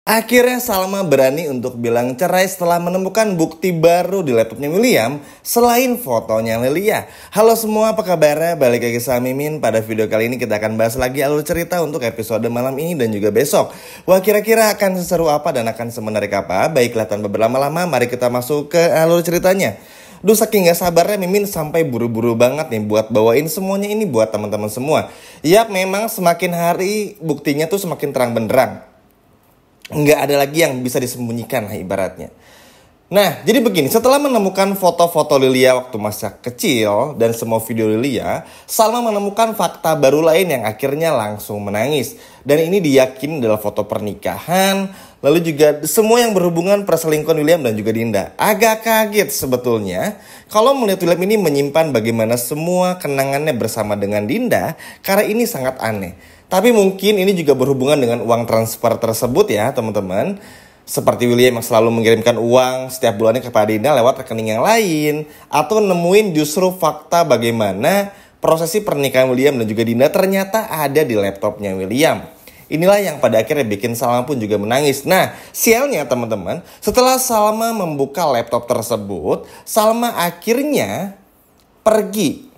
Akhirnya Salma berani untuk bilang cerai setelah menemukan bukti baru di laptopnya William selain fotonya Lilia. Halo semua, apa kabarnya? Balik lagi sama Mimin. Pada video kali ini kita akan bahas lagi alur cerita untuk episode malam ini dan juga besok. Wah, kira-kira akan seseru apa dan akan semenarik apa? Baiklah, tanpa berlama-lama mari kita masuk ke alur ceritanya. Duh, saking gak sabarnya Mimin sampai buru-buru banget nih buat bawain semuanya ini buat teman-teman semua. Yap, memang semakin hari buktinya tuh semakin terang benderang. Nggak ada lagi yang bisa disembunyikan lah ibaratnya. Nah, jadi begini, setelah menemukan foto-foto Lilia waktu masa kecil dan semua video Lilia, Salma menemukan fakta baru lain yang akhirnya langsung menangis. Dan ini diyakini adalah foto pernikahan, lalu juga semua yang berhubungan perselingkuhan William dan juga Dinda. Agak kaget sebetulnya kalau melihat William ini menyimpan bagaimana semua kenangannya bersama dengan Dinda, karena ini sangat aneh. Tapi mungkin ini juga berhubungan dengan uang transfer tersebut ya teman-teman. Seperti William yang selalu mengirimkan uang setiap bulannya kepada Dinda lewat rekening yang lain. Atau nemuin justru fakta bagaimana prosesi pernikahan William dan juga Dinda ternyata ada di laptopnya William. Inilah yang pada akhirnya bikin Salma pun juga menangis. Nah, sialnya teman-teman, setelah Salma membuka laptop tersebut, Salma akhirnya pergi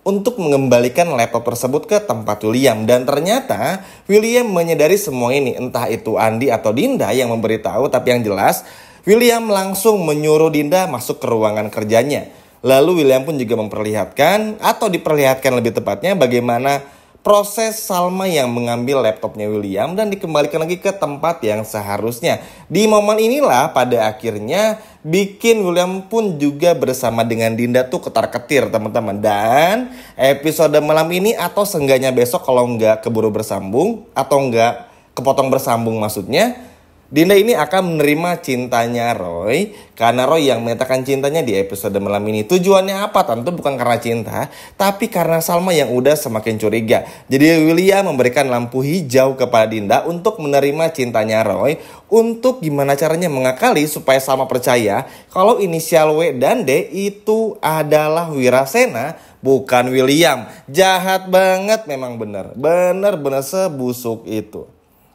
untuk mengembalikan laptop tersebut ke tempat William. Dan ternyata William menyadari semua ini. Entah itu Andi atau Dinda yang memberitahu. Tapi yang jelas William langsung menyuruh Dinda masuk ke ruangan kerjanya. Lalu William pun juga memperlihatkan atau diperlihatkan lebih tepatnya bagaimana proses Salma yang mengambil laptopnya William dan dikembalikan lagi ke tempat yang seharusnya. Di momen inilah pada akhirnya bikin William pun juga bersama dengan Dinda tuh ketar-ketir teman-teman. Dan episode malam ini atau seenggaknya besok kalau nggak keburu bersambung atau nggak kepotong bersambung maksudnya, Dinda ini akan menerima cintanya Roy karena Roy yang menyatakan cintanya di episode malam ini. Tujuannya apa? Tentu bukan karena cinta, tapi karena Salma yang udah semakin curiga. Jadi William memberikan lampu hijau kepada Dinda untuk menerima cintanya Roy. Untuk gimana caranya mengakali supaya Salma percaya kalau inisial W dan D itu adalah Wirasena, bukan William. Jahat banget memang bener. Bener-bener sebusuk itu.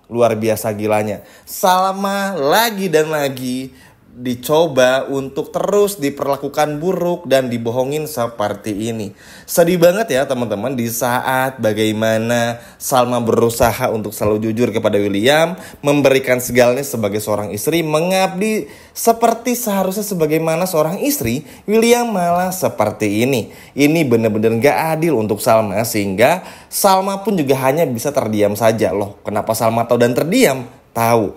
Luar biasa gilanya. Salma lagi dan lagi dicoba untuk terus diperlakukan buruk dan dibohongin seperti ini. Sedih banget ya teman-teman di saat bagaimana Salma berusaha untuk selalu jujur kepada William, memberikan segalanya sebagai seorang istri, mengabdi seperti seharusnya sebagaimana seorang istri, William malah seperti ini. Ini benar-benar gak adil untuk Salma sehingga Salma pun juga hanya bisa terdiam saja. Loh, kenapa Salma tahu dan terdiam? Tahu.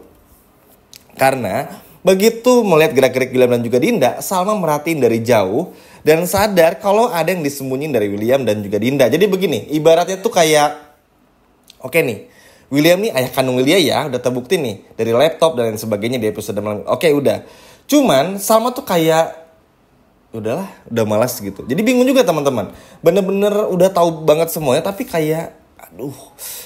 Karena begitu melihat gerak-gerik William dan juga Dinda, Salma merhatiin dari jauh dan sadar kalau ada yang disembunyiin dari William dan juga Dinda. Jadi begini, ibaratnya tuh kayak, oke nih, William nih ayah kandung Lilia ya, udah terbukti nih dari laptop dan lain sebagainya di episode malam. Oke, udah. Cuman Salma tuh kayak, udahlah, udah malas gitu. Jadi bingung juga teman-teman. Bener-bener udah tahu banget semuanya tapi kayak, aduh,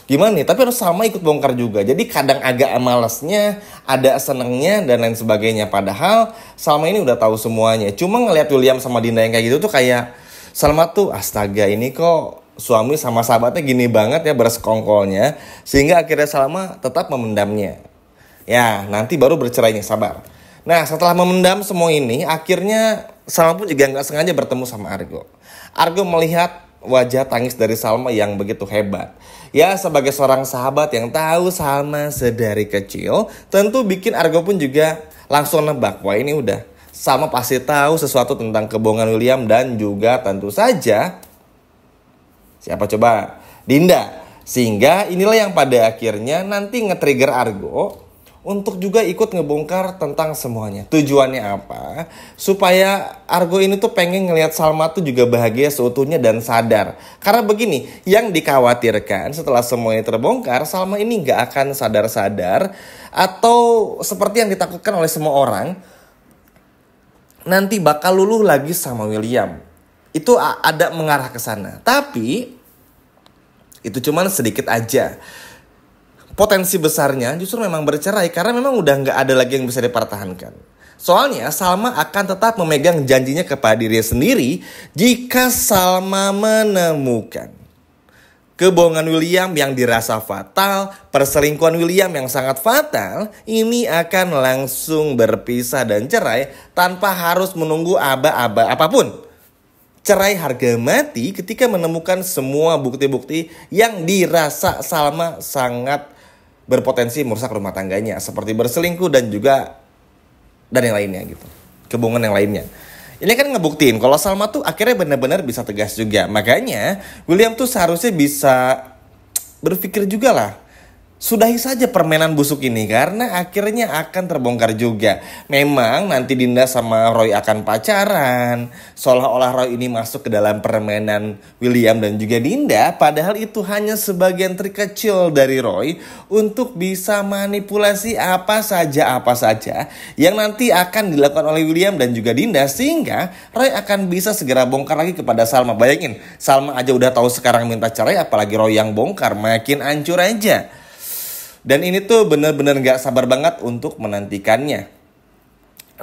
gimana nih? Tapi harus Salma ikut bongkar juga. Jadi kadang agak malasnya, ada senengnya dan lain sebagainya. Padahal Salma ini udah tahu semuanya. Cuma ngelihat William sama Dinda yang kayak gitu tuh kayak, Salma tuh astaga ini kok suami sama sahabatnya gini banget ya bersekongkolnya. Sehingga akhirnya Salma tetap memendamnya. Ya nanti baru bercerainya, sabar. Nah setelah memendam semua ini, akhirnya Salma pun juga gak sengaja bertemu sama Argo. Argo melihat wajah tangis dari Salma yang begitu hebat. Ya sebagai seorang sahabat yang tahu Salma sedari kecil, tentu bikin Argo pun juga langsung nebak, wah ini udah Salma pasti tahu sesuatu tentang kebohongan William dan juga tentu saja siapa coba? Dinda. Sehingga inilah yang pada akhirnya nanti nge-trigger Argo untuk juga ikut ngebongkar tentang semuanya. Tujuannya apa? Supaya Argo ini tuh pengen ngelihat Salma tuh juga bahagia seutuhnya dan sadar. Karena begini, yang dikhawatirkan setelah semuanya terbongkar, Salma ini gak akan sadar-sadar. Atau seperti yang ditakutkan oleh semua orang, nanti bakal luluh lagi sama William. Itu ada mengarah ke sana. Tapi itu cuman sedikit aja. Potensi besarnya justru memang bercerai karena memang udah nggak ada lagi yang bisa dipertahankan. Soalnya Salma akan tetap memegang janjinya kepada dirinya sendiri jika Salma menemukan kebohongan William yang dirasa fatal, perselingkuhan William yang sangat fatal, ini akan langsung berpisah dan cerai tanpa harus menunggu aba-aba apapun. Cerai harga mati ketika menemukan semua bukti-bukti yang dirasa Salma sangat berpotensi merusak rumah tangganya, seperti berselingkuh dan yang lainnya gitu. Kebohongan yang lainnya. Ini kan ngebuktiin kalau Salma tuh akhirnya benar-benar bisa tegas juga. Makanya William tuh seharusnya bisa berpikir juga lah. Sudahi saja permainan busuk ini karena akhirnya akan terbongkar juga. Memang nanti Dinda sama Roy akan pacaran. Seolah-olah Roy ini masuk ke dalam permainan William dan juga Dinda. Padahal itu hanya sebagian trik kecil dari Roy untuk bisa manipulasi apa saja yang nanti akan dilakukan oleh William dan juga Dinda. Sehingga Roy akan bisa segera bongkar lagi kepada Salma. Bayangin, Salma aja udah tahu sekarang minta cerai, apalagi Roy yang bongkar, makin hancur aja. Dan ini tuh bener-bener gak sabar banget untuk menantikannya.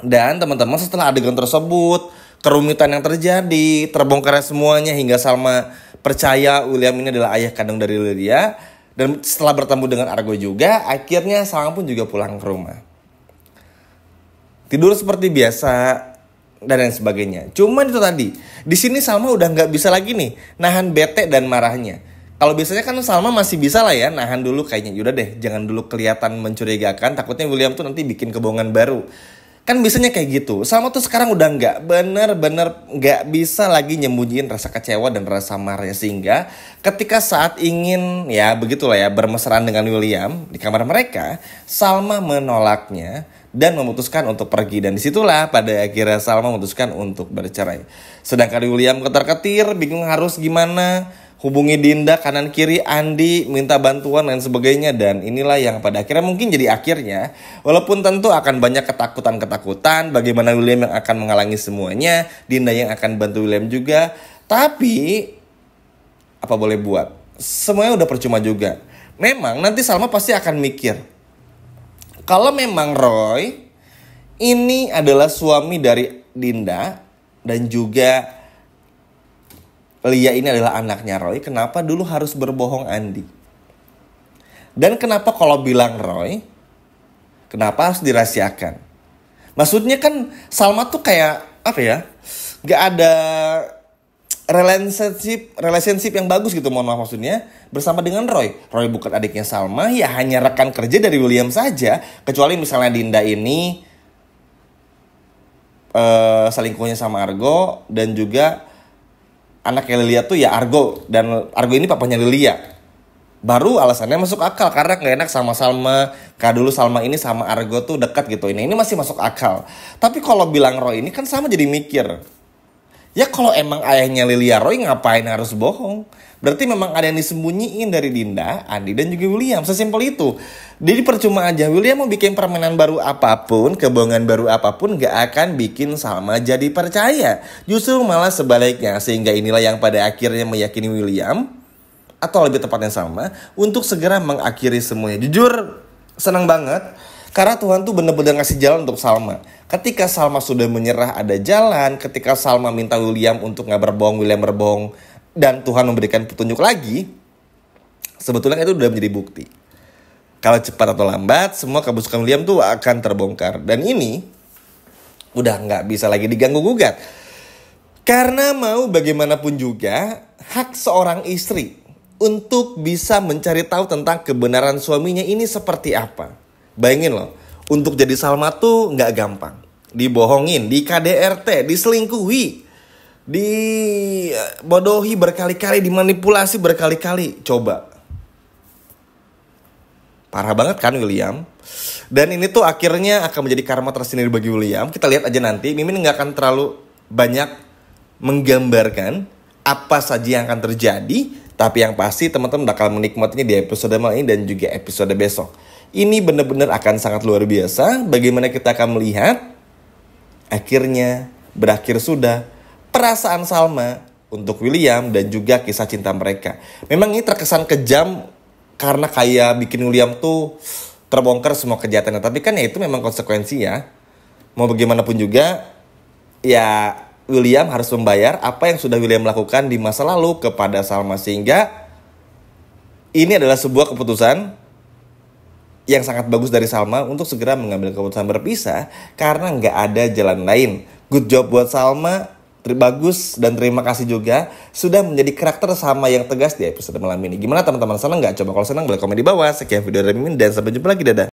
Dan teman-teman, setelah adegan tersebut, kerumitan yang terjadi, terbongkarnya semuanya hingga Salma percaya William ini adalah ayah kandung dari Lydia. Dan setelah bertemu dengan Argo juga, akhirnya Salma pun juga pulang ke rumah. Tidur seperti biasa dan lain sebagainya. Cuman itu tadi, di sini Salma udah gak bisa lagi nih nahan bete dan marahnya. Kalau biasanya kan Salma masih bisa lah ya nahan dulu, kayaknya yaudah deh jangan dulu kelihatan mencurigakan, takutnya William tuh nanti bikin kebohongan baru. Kan biasanya kayak gitu. Salma tuh sekarang udah bener-bener gak bisa lagi nyembunyiin rasa kecewa dan rasa marahnya. Sehingga ketika saat ingin ya begitulah ya bermesraan dengan William di kamar mereka, Salma menolaknya dan memutuskan untuk pergi. Dan disitulah pada akhirnya Salma memutuskan untuk bercerai. Sedangkan William ketar-ketir bingung harus gimana. Hubungi Dinda kanan kiri, Andi minta bantuan dan sebagainya. Dan inilah yang pada akhirnya mungkin jadi akhirnya. Walaupun tentu akan banyak ketakutan-ketakutan. Bagaimana William yang akan menghalangi semuanya. Dinda yang akan bantu William juga. Tapi apa boleh buat, semuanya udah percuma juga. Memang nanti Salma pasti akan mikir, kalau memang Roy ini adalah suami dari Dinda dan juga Lia ini adalah anaknya Roy, kenapa dulu harus berbohong Andi? Dan kenapa kalau bilang Roy, kenapa harus dirahasiakan? Maksudnya kan Salma tuh kayak apa ya, gak ada relationship yang bagus gitu, mohon maaf maksudnya, bersama dengan Roy. Roy bukan adiknya Salma, ya hanya rekan kerja dari William saja. Kecuali misalnya Dinda ini selingkuhnya sama Argo dan juga anaknya Lilia tuh ya Argo, dan Argo ini papanya Lilia. Baru alasannya masuk akal karena gak enak sama Salma. Karena dulu Salma ini sama Argo tuh dekat gitu. Ini masih masuk akal. Tapi kalau bilang Roy ini kan sama jadi mikir, ya kalau emang ayahnya Lilia Roy ngapain harus bohong? Berarti memang ada yang disembunyiin dari Dinda, Andi dan juga William. Sesimpel itu. Jadi percuma aja William mau bikin permainan baru apapun, kebohongan baru apapun, gak akan bikin Salma jadi percaya. Justru malah sebaliknya. Sehingga inilah yang pada akhirnya meyakini William, atau lebih tepatnya Salma, untuk segera mengakhiri semuanya. Jujur senang banget. Karena Tuhan tuh bener-bener ngasih jalan untuk Salma. Ketika Salma sudah menyerah ada jalan. Ketika Salma minta William untuk gak berbohong, William berbohong, dan Tuhan memberikan petunjuk lagi, sebetulnya itu udah menjadi bukti. Kalau cepat atau lambat, semua kebusukan William tuh akan terbongkar. Dan ini udah gak bisa lagi diganggu gugat. Karena mau bagaimanapun juga, hak seorang istri untuk bisa mencari tahu tentang kebenaran suaminya ini seperti apa. Bayangin loh, untuk jadi Salma tuh gak gampang. Dibohongin, di KDRT, diselingkuhi, dibodohi berkali-kali, dimanipulasi berkali-kali. Coba. Parah banget kan William. Dan ini tuh akhirnya akan menjadi karma tersendiri bagi William. Kita lihat aja nanti. Mimin gak akan terlalu banyak menggambarkan apa saja yang akan terjadi. Tapi yang pasti teman-teman bakal menikmatinya di episode malam ini dan juga episode besok. Ini benar-benar akan sangat luar biasa. Bagaimana kita akan melihat akhirnya berakhir sudah perasaan Salma untuk William dan juga kisah cinta mereka. Memang ini terkesan kejam karena kayak bikin William tuh terbongkar semua kejahatannya. Tapi kan ya itu memang konsekuensi ya. Mau bagaimanapun juga ya William harus membayar apa yang sudah William lakukan di masa lalu kepada Salma. Sehingga ini adalah sebuah keputusan yang sangat bagus dari Salma untuk segera mengambil keputusan berpisah karena nggak ada jalan lain. Good job buat Salma, bagus dan terima kasih juga sudah menjadi karakter Salma yang tegas di episode malam ini. Gimana teman-teman, senang nggak? Coba kalau senang boleh komen di bawah. Sekian video dari Mimin dan sampai jumpa lagi, dadah.